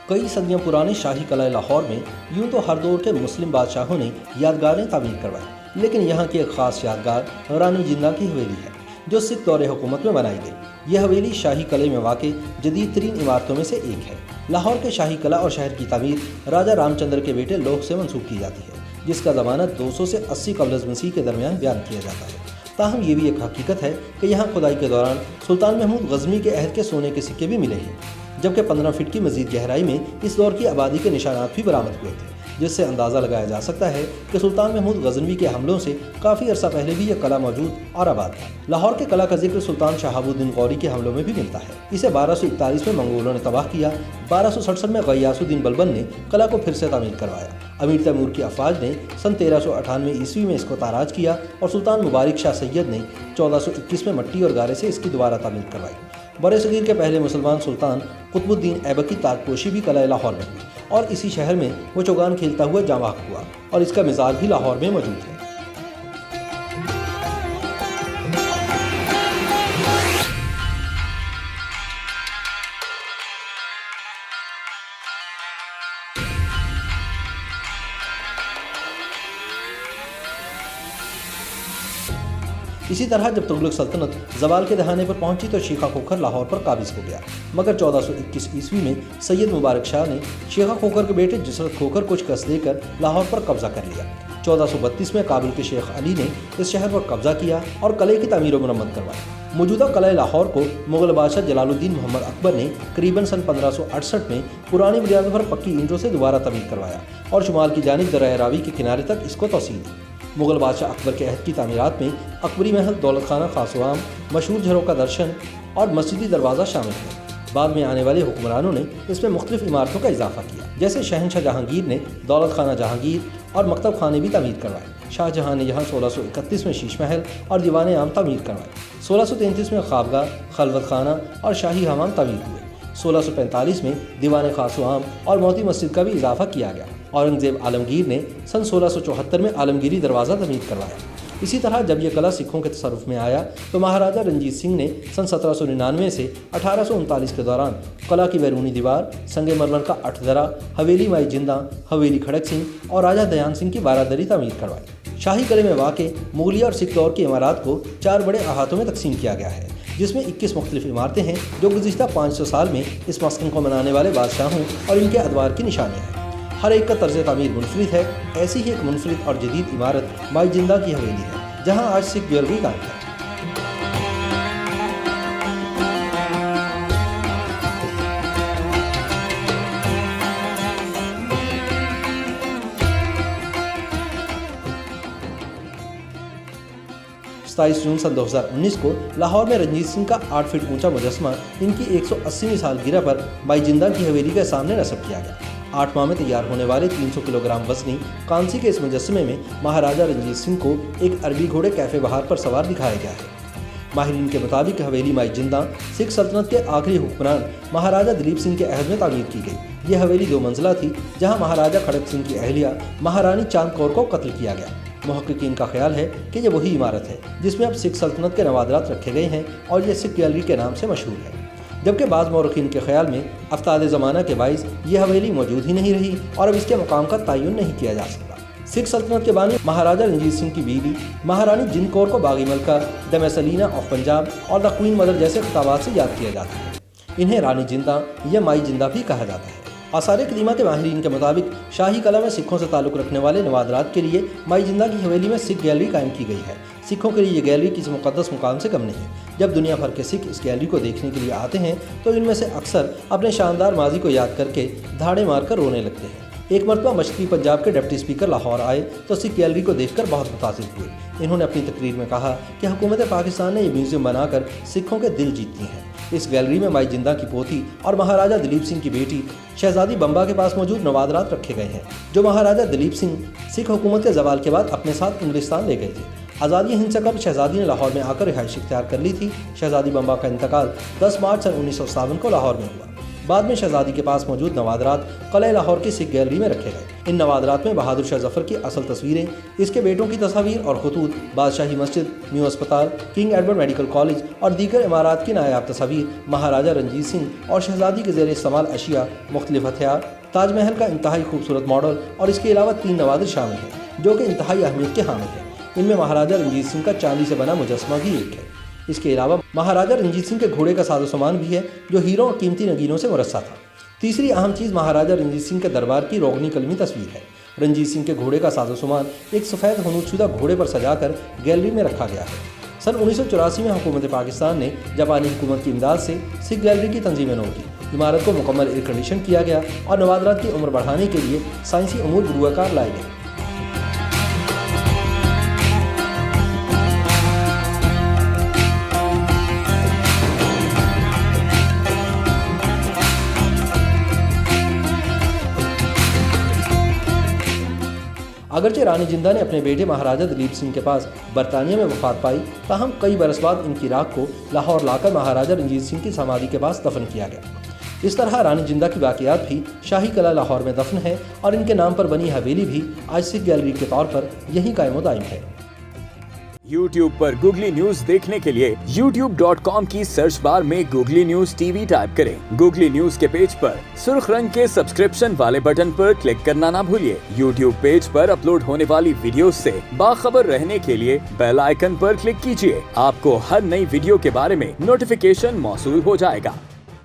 कई सदियों पुराने शाही किला लाहौर में यूं तो हर दौर के मुस्लिम बादशाहों ने यादगारें तामीर करवाई, लेकिन यहाँ की एक खास यादगार रानी जिंदा की हवेली है जो सिख दौरे हुकूमत में बनाई गई। यह हवेली शाही किले में वाक़ जदीद तरीन इमारतों में से एक है। लाहौर के शाही किला और शहर की तामीर राजा रामचंद्र के बेटे लोह से मंसूब की जाती है, जिसका ज़माना 200 से 80 कबल मसीह के दरमियान बयान किया जाता है। ताहम ये भी एक हकीकत है कि यहाँ खुदाई के दौरान सुल्तान महमूद गजनी के अहद के सोने के सिक्के भी मिले हैं, जबकि 15 फीट की मजीद गहराई में इस दौर की आबादी के निशानात भी बरामद हुए थे, जिससे अंदाज़ा लगाया जा सकता है कि सुल्तान महमूद गजनवी के हमलों से काफ़ी अरसा पहले भी यह किला मौजूद और आबाद था। लाहौर के किला का जिक्र सुल्तान शहाबुद्दीन गौरी के हमलों में भी मिलता है। इसे 1241 में मंगोलों ने तबाह किया। 1267 में गयासुद्दीन बलबन ने किला को फिर से तामीर करवाया। अमीर तैमूर की अफवाज ने सन 1398 ईस्वी में इसको ताराज किया और सुल्तान मुबारक शाह सैयद ने 1421 में मट्टी और गारे से इसकी दोबारा तामीर करवाई। बड़े सगीर के पहले मुसलमान सुल्तान कुतुबुद्दीन ऐबक की ताजपोशी भी किला लाहौर में हुई और इसी शहर में वो चौगान खेलता हुआ जावाक हुआ और इसका मिजाज भी लाहौर में मौजूद है। इसी तरह जब तुगलक सल्तनत जवाल के दहाने पर पहुंची तो शेखा खोखर लाहौर पर काबिज हो गया, मगर 1421 ईस्वी में सैयद मुबारक शाह ने शेखा खोखर के बेटे जसरत खोखर को शिकस्त देकर लाहौर पर कब्जा कर लिया। 1432 में काबुल के शेख अली ने इस शहर पर कब्जा किया और किले की तामीर व मरम्मत करवाई। मौजूदा किला लाहौर को मुगल बादशाह जलालुद्दीन मोहम्मद अकबर ने करीबन सन 1568 में पुरानी बुनियादों पर पक्की ईंटों से दोबारा तामीर करवाया और शुमाल की जानिब दरिया रावी के किनारे तक इसको तौसील दी। मुगल बादशाह अकबर के अहद की तामीरात में अकबरी महल, दौलत खाना, खासवाम, मशहूर झरों का दर्शन और मस्जिदी दरवाज़ा शामिल है। बाद में आने वाले हुक्मरानों ने इसमें मुख्तलिफ इमारतों का इजाफा किया, जैसे शहनशाह जहांगीर ने दौलत खाना जहांगीर और मकतब खाने भी तामीर करवाए। शाहजहां ने यहाँ 1631 में शीश महल और दीवान आम तामीर करवाए। 1633 में ख्वाबगाह, खलवत खाना और शाही हमाम तामीर हुए। 1645 में दीवान खासवाम और मोती मस्जिद का भी इजाफा किया गया। औरंगजेब आलमगीर ने सन 1674 में आलमगीरी दरवाज़ा तामीर करवाया। इसी तरह जब यह किला सिखों के तसर्रुफ में आया तो महाराजा रंजीत सिंह ने सन 1799 से 1839 के दौरान किला की बैरूनी दीवार, संगे मरमर का अठदरा, हवेली माई जिंदा, हवेली खड़क सिंह और राजा दयान सिंह की बारादरी तामीर करवाई। शाही किले में वाक़े मुगलिया और सिख दौर की इमारत को 4 बड़े अहातों में तकसीम किया गया है, जिसमें 21 मुख्तलिफ इमारतें हैं जो गुज़िश्ता 500 साल में इस मस्कन को मनाने वाले बादशाहों और इनके अदवार की निशानियाँ हैं। हर एक का तर्ज तामीर मुनफरिद है। ऐसी ही एक मुनफरिद और जदीद इमारत माई जिंदा की हवेली है, जहाँ आज सिख ज्वेलरी कायम है। जून सन 2019 को लाहौर में रंजीत सिंह का 8 फीट ऊंचा मुजस्मा इनकी 180वीं सालगिरह पर माई जिंदा की हवेली के सामने नस्ब किया गया। 8 माह में तैयार होने वाले 300 किलोग्राम वजनी कांसी के इस मुजस्मे में महाराजा रंजीत सिंह को एक अरबी घोड़े कैफे बहार पर सवार दिखाया गया है। माहिरीन के मुताबिक हवेली माई जिंदा सिख सल्तनत के आखिरी हुक्मरान महाराजा दिलीप सिंह के अहद में तामीर की गई। यह हवेली 2 मंजिला थी, जहाँ महाराजा खड़क सिंह की अहलिया महारानी चांद कौर को कत्ल किया गया। मुहक्किकीन का ख्याल है कि यह वही इमारत है जिसमें अब सिख सल्तनत के नवादरात रखे गए हैं और यह सिख गैलरी के नाम से मशहूर है, जबकि बाज़ मौरखीन के ख्याल में अफ्ताद ज़माना के बाइस यह हवेली मौजूद ही नहीं रही और अब इसके मकाम का तयन नहीं किया जा सकता। सिख सल्तनत के बानी महाराजा रंजीत सिंह की बीवी महारानी जिंद कौर को बागी मलका, द मैसलीना ऑफ पंजाब और द क्वीन मदर जैसे खिताबात से याद किया जाता है। इन्हें रानी जिंदा या माई जिंदा भी कहा जाता है। आसार कदीमा के माहिरीन के मुताबिक शाही किला में सिखों से ताल्लुक़ रखने वाले नवादरात के लिए माई जिंदा की हवेली में सिख गैलरी कायम की गई है। सिखों के लिए ये गैलरी किसी मुक़द्दस मुकाम से कम नहीं है। जब दुनिया भर के सिख इस गैलरी को देखने के लिए आते हैं तो इनमें से अक्सर अपने शानदार माजी को याद करके धाड़े मारकर रोने लगते हैं। एक मरतबा मशरक़ी पंजाब के डिप्टी स्पीकर लाहौर आए तो सिख गैलरी को देखकर बहुत मुतासिर हुए। इन्होंने अपनी तकरीर में कहा कि हुकूमत पाकिस्तान ने ये म्यूज़ियम बनाकर सिखों के दिल जीत लिए हैं। इस गैलरी में माई जिंदा की पोती और महाराजा दिलीप सिंह की बेटी शहजादी बम्बा के पास मौजूद नवादरात रखे गए हैं, जो महाराजा दिलीप सिंह सिख हुकूमत के जवाल के बाद अपने साथ इंग्लिस्तान ले गए थे। आज़ादी हिंद से कबल शहजादी ने लाहौर में आकर रिहाइश इख्तियार कर ली थी। शहजादी बम्बा का इंतकाल 10 मार्च सन 1957 को लाहौर में हुआ। बाद में शहजादी के पास मौजूद नवादरात किला लाहौर की सिख गैलरी में रखे गए। इन नवादरात में बहादुर शाह जफर की असल तस्वीरें, इसके बेटों की तस्वीर और खतूत, बादशाही मस्जिद, न्यू अस्पताल, किंग एडवर्ड मेडिकल कॉलेज और दीगर इमारात की नायाब तस्वीर, महाराजा रंजीत सिंह और शहजादी के ज़ेर इस्तेमाल अशिया, मुख्तलिफ हथियार, ताजमहल का इंतहाई खूबसूरत मॉडल और इसके अलावा 3 नवादिर शामिल हैं जो कि इंतहाई अहमियत के हामिल हैं। इनमें महाराजा रंजीत सिंह का चांदी से बना मुजस्मा भी एक है। इसके अलावा महाराजा रंजीत सिंह के घोड़े का साजो सामान भी है जो हीरों और कीमती नगीनों से मुरस्सा था। तीसरी अहम चीज़ महाराजा रंजीत सिंह के दरबार की रोगनी कलमी तस्वीर है। रंजीत सिंह के घोड़े का साजो सामान एक सफ़ेद हनूदशुदा घोड़े पर सजाकर गैलरी में रखा गया है। सन 1984 में हुकूमत पाकिस्तान ने जापानी हुकूमत की इमदाद से सिख गैलरी की तंजीम नौ की। इमारत को मुकम्मल एयर कंडीशन किया गया और नवादरात की उम्र बढ़ाने के लिए साइंसी अमूर गुरुआकार लाए गए। अगरचे रानी जिंदा ने अपने बेटे महाराजा दलीप सिंह के पास बरतानिया में वफात पाई, ताहम कई बरस बाद इनकी राख को लाहौर लाकर महाराजा रंजीत सिंह की समाधि के पास दफन किया गया। इस तरह रानी जिंदा की बाकियात भी शाही कला लाहौर में दफन है और इनके नाम पर बनी हवेली भी आज सिख गैलरी के तौर पर यहीं कायम दायम है। YouTube पर गूगली न्यूज देखने के लिए youtube.com की सर्च बार में गूगली न्यूज टीवी टाइप करें। गूगली न्यूज के पेज पर सुर्ख रंग के सब्सक्रिप्शन वाले बटन पर क्लिक करना ना भूलिए। YouTube पेज पर अपलोड होने वाली वीडियोस से बाखबर रहने के लिए बेल आइकन पर क्लिक कीजिए। आपको हर नई वीडियो के बारे में नोटिफिकेशन मौसूल हो जाएगा।